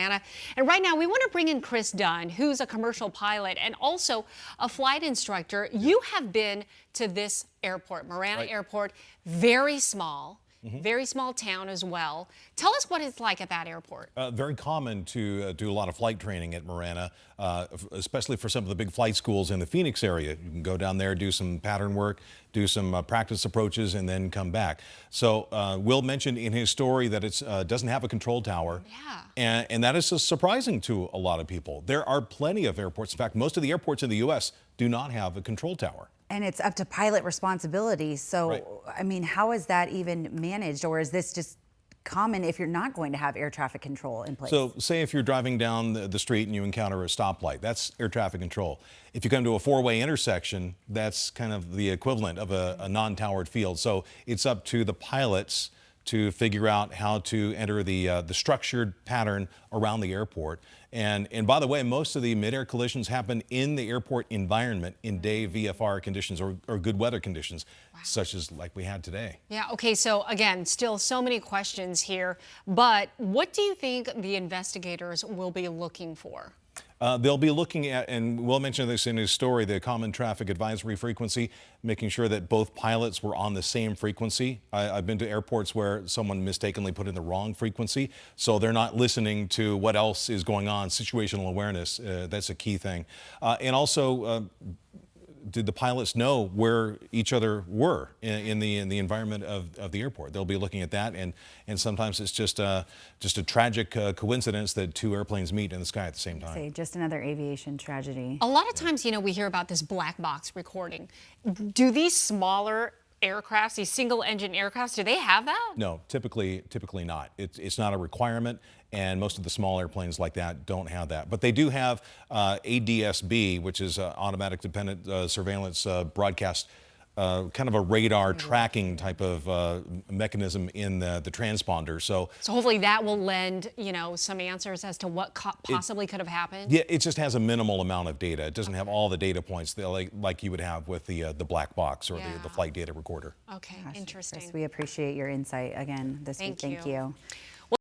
Marana. And right now we want to bring in Chris Dunn, who's a commercial pilot and also a flight instructor. You have been to this airport, Marana Airport, very small. Very small town as well. Tell us what it's like at that airport. Very common to do a lot of flight training at Marana, especially for some of the big flight schools in the Phoenix area. You can go down there, do some pattern work, do some practice approaches, and then come back. So Will mentioned in his story that it doesn't have a control tower. Yeah. And that is surprising to a lot of people. There are plenty of airports. In fact, most of the airports in the U.S. do not have a control tower. And it's up to pilot responsibility. So, I mean, how is that even managed? Or is this just common if you're not going to have air traffic control in place? So say if you're driving down the street and you encounter a stoplight, that's air traffic control. If you come to a four-way intersection, that's kind of the equivalent of a non-towered field. So it's up to the pilots to figure out how to enter the structured pattern around the airport. And by the way, most of the mid-air collisions happen in the airport environment in day VFR conditions or good weather conditions, such as like we had today. Yeah, okay, so again, still so many questions here, but what do you think the investigators will be looking for? They'll be looking at, and Will mentioned this in his story, the common traffic advisory frequency, making sure that both pilots were on the same frequency. I've been to airports where someone mistakenly put in the wrong frequency, so they're not listening to what else is going on. Situational awareness, that's a key thing. And also, did the pilots know where each other were in the environment of the airport? They'll be looking at that, and sometimes it's just a tragic coincidence that two airplanes meet in the sky at the same time. Say, just another aviation tragedy. A lot of times, you know, we hear about this black box recording. Do these smaller aircrafts, these single-engine aircrafts, do they have that? No, typically not. It's not a requirement, and most of the small airplanes like that don't have that. But they do have ADS-B, which is automatic dependent surveillance broadcast, kind of a radar tracking type of mechanism in the transponder. So hopefully that will lend, you know, some answers as to what possibly could have happened. Yeah, it just has a minimal amount of data. It doesn't have all the data points that, like you would have with the black box or the flight data recorder. Okay, interesting. Chris, we appreciate your insight again this week. Thank you.